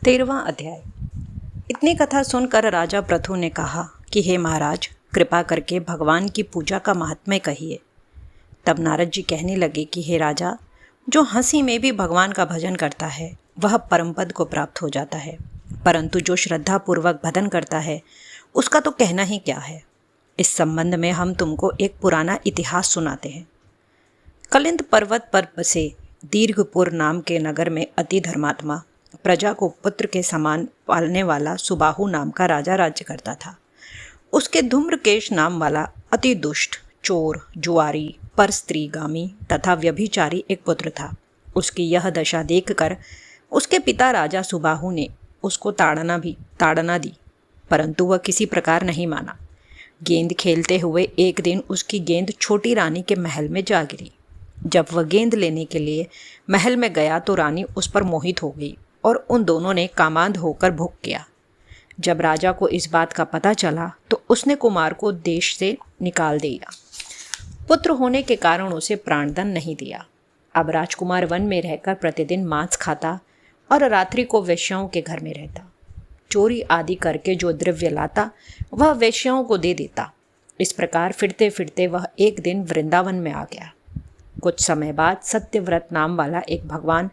13वां अध्याय। इतनी कथा सुनकर राजा पृथु ने कहा कि हे महाराज, कृपा करके भगवान की पूजा का महात्म्य कहिए। तब नारद जी कहने लगे कि हे राजा, जो हंसी में भी भगवान का भजन करता है वह परम पद को प्राप्त हो जाता है, परंतु जो श्रद्धापूर्वक भजन करता है उसका तो कहना ही क्या है। इस संबंध में हम तुमको एक पुराना इतिहास सुनाते हैं। कलिंद पर्वत पर बसे दीर्घपुर नाम के नगर में अति धर्मात्मा, प्रजा को पुत्र के समान पालने वाला सुबाहु नाम का राजा राज्य करता था। उसके धूम्रकेश नाम वाला अति दुष्ट, चोर, जुआरी, परस्त्रीगामी तथा व्यभिचारी एक पुत्र था। उसकी यह दशा देखकर उसके पिता राजा सुबाहु ने उसको ताड़ना दी, परंतु वह किसी प्रकार नहीं माना। गेंद खेलते हुए एक दिन उसकी गेंद छोटी रानी के महल में जा गिरी। जब वह गेंद लेने के लिए महल में गया तो रानी उस पर मोहित हो गई और उन दोनों ने कामांध होकर भूख किया। जब राजा को इस बात का पता चला तो उसने कुमार को देश से निकाल दिया। पुत्र होने के कारण उसे प्राणदंड नहीं दिया। अब राजकुमार वन में रहकर प्रतिदिन मांस खाता और रात्रि को वेश्याओं के घर में रहता। चोरी आदि करके जो द्रव्य लाता वह वेश्याओं को दे देता। इस प्रकार फिरते फिरते वह एक दिन वृंदावन में आ गया। कुछ समय बाद सत्यव्रत नाम वाला एक भगवान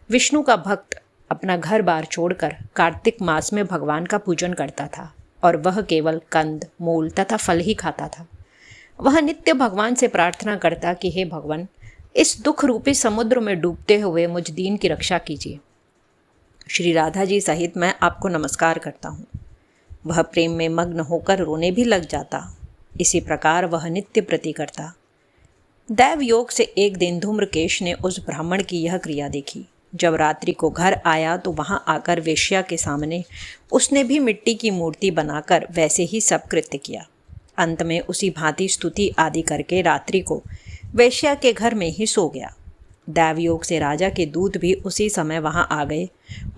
विष्णु का भक्त अपना घर बार छोड़कर कार्तिक मास में भगवान का पूजन करता था और वह केवल कंद, मूल तथा फल ही खाता था। वह नित्य भगवान से प्रार्थना करता कि हे भगवान, इस दुख रूपी समुद्र में डूबते हुए मुझ दीन की रक्षा कीजिए। श्री राधा जी सहित मैं आपको नमस्कार करता हूँ। वह प्रेम में मग्न होकर रोने भी लग जाता। इसी प्रकार वह नित्य प्रति करता। दैव योग से एक दिन धूम्रकेश ने उस ब्राह्मण की यह क्रिया देखी। जब रात्रि को घर आया तो वहां आकर वेश्या के सामने उसने भी मिट्टी की मूर्ति बनाकर वैसे ही सब कृत्य किया। अंत में उसी भांति स्तुति आदि करके रात्रि को वेश्या के घर में ही सो गया। दैवयोग से राजा के दूत भी उसी समय वहां आ गए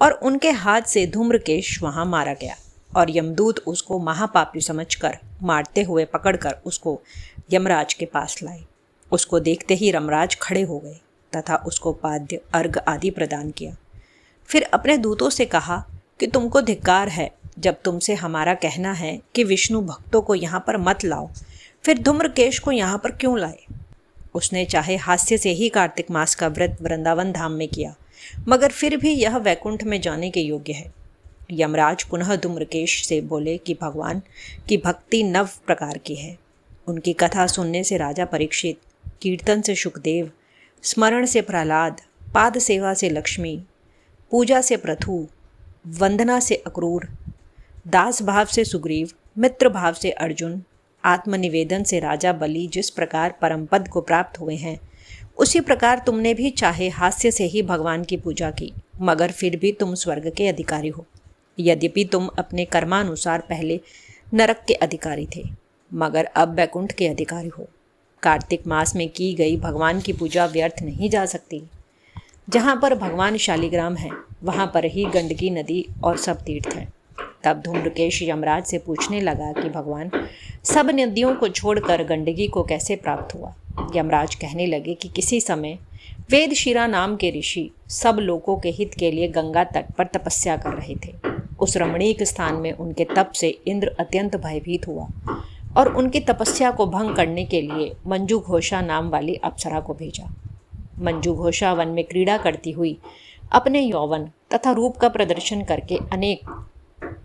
और उनके हाथ से धूम्रकेश वहां मारा गया और यमदूत उसको महापापी समझकर मारते हुए पकड़कर उसको यमराज के पास लाए। उसको देखते ही यमराज खड़े हो गए तथा उसको पाद्य, अर्घ आदि प्रदान किया। फिर अपने दूतों से कहा कि तुमको धिक्कार है, जब तुमसे हमारा कहना है कि विष्णु भक्तों को यहाँ पर मत लाओ, फिर धूम्रकेश को यहाँ पर क्यों लाए। उसने चाहे हास्य से ही कार्तिक मास का व्रत वृंदावन धाम में किया, मगर फिर भी यह वैकुंठ में जाने के योग्य है। यमराज पुनः धूम्रकेश से बोले कि भगवान की भक्ति 9 प्रकार की है। उनकी कथा सुनने से राजा परीक्षित, कीर्तन से शुकदेव, स्मरण से प्रहलाद, पाद सेवा से लक्ष्मी, पूजा से पृथु, वंदना से अक्रूर, दास भाव से सुग्रीव, मित्र भाव से अर्जुन, आत्मनिवेदन से राजा बलि जिस प्रकार परम पद को प्राप्त हुए हैं, उसी प्रकार तुमने भी चाहे हास्य से ही भगवान की पूजा की, मगर फिर भी तुम स्वर्ग के अधिकारी हो। यद्यपि तुम अपने कर्मानुसार पहले नरक के अधिकारी थे, मगर अब वैकुंठ के अधिकारी हो। कार्तिक मास में की गई भगवान की पूजा व्यर्थ नहीं जा सकती। जहाँ पर भगवान शालिग्राम है वहाँ पर ही गंडकी नदी और सब तीर्थ हैं। तब धूम्रकेश यमराज से पूछने लगा कि भगवान, सब नदियों को छोड़कर गंडकी को कैसे प्राप्त हुआ। यमराज कहने लगे कि किसी समय वेदशिरा नाम के ऋषि सब लोगों के हित के लिए गंगा तट पर तपस्या कर रहे थे। उस रमणीक स्थान में उनके तप से इंद्र अत्यंत भयभीत हुआ और उनकी तपस्या को भंग करने के लिए मंजू घोषा नाम वाली अप्सरा को भेजा। मंजू घोषा वन में क्रीड़ा करती हुई अपने यौवन तथा रूप का प्रदर्शन करके अनेक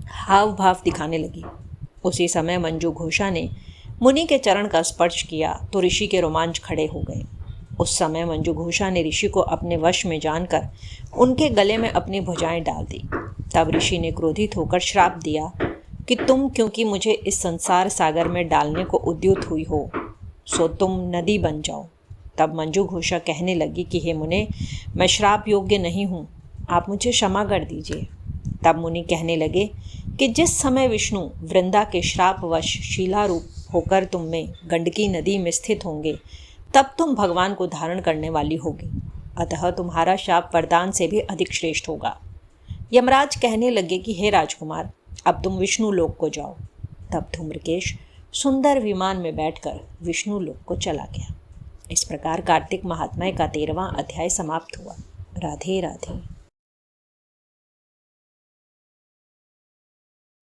हाव भाव दिखाने लगी। उसी समय मंजू घोषा ने मुनि के चरण का स्पर्श किया तो ऋषि के रोमांच खड़े हो गए। उस समय मंजू घोषा ने ऋषि को अपने वश में जानकर उनके गले में अपनी भुजाएं डाल दी। तब ऋषि ने क्रोधित होकर श्राप दिया कि तुम क्योंकि मुझे इस संसार सागर में डालने को उद्युत हुई हो, सो तुम नदी बन जाओ। तब मंजू घोषा कहने लगी कि हे मुने, मैं श्राप योग्य नहीं हूँ, आप मुझे क्षमा कर दीजिए। तब मुनि कहने लगे कि जिस समय विष्णु वृंदा के श्रापवश शीलारूप होकर तुम में गंडकी नदी में स्थित होंगे, तब तुम भगवान को धारण करने वाली होगी, अतः तुम्हारा शाप वरदान से भी अधिक श्रेष्ठ होगा। यमराज कहने लगे कि हे राजकुमार, अब तुम विष्णु लोक को जाओ। तब धूम्रकेश सुंदर विमान में बैठकर विष्णु लोक को चला गया। इस प्रकार कार्तिक महात्म्य का 13वां अध्याय समाप्त हुआ। राधे राधे।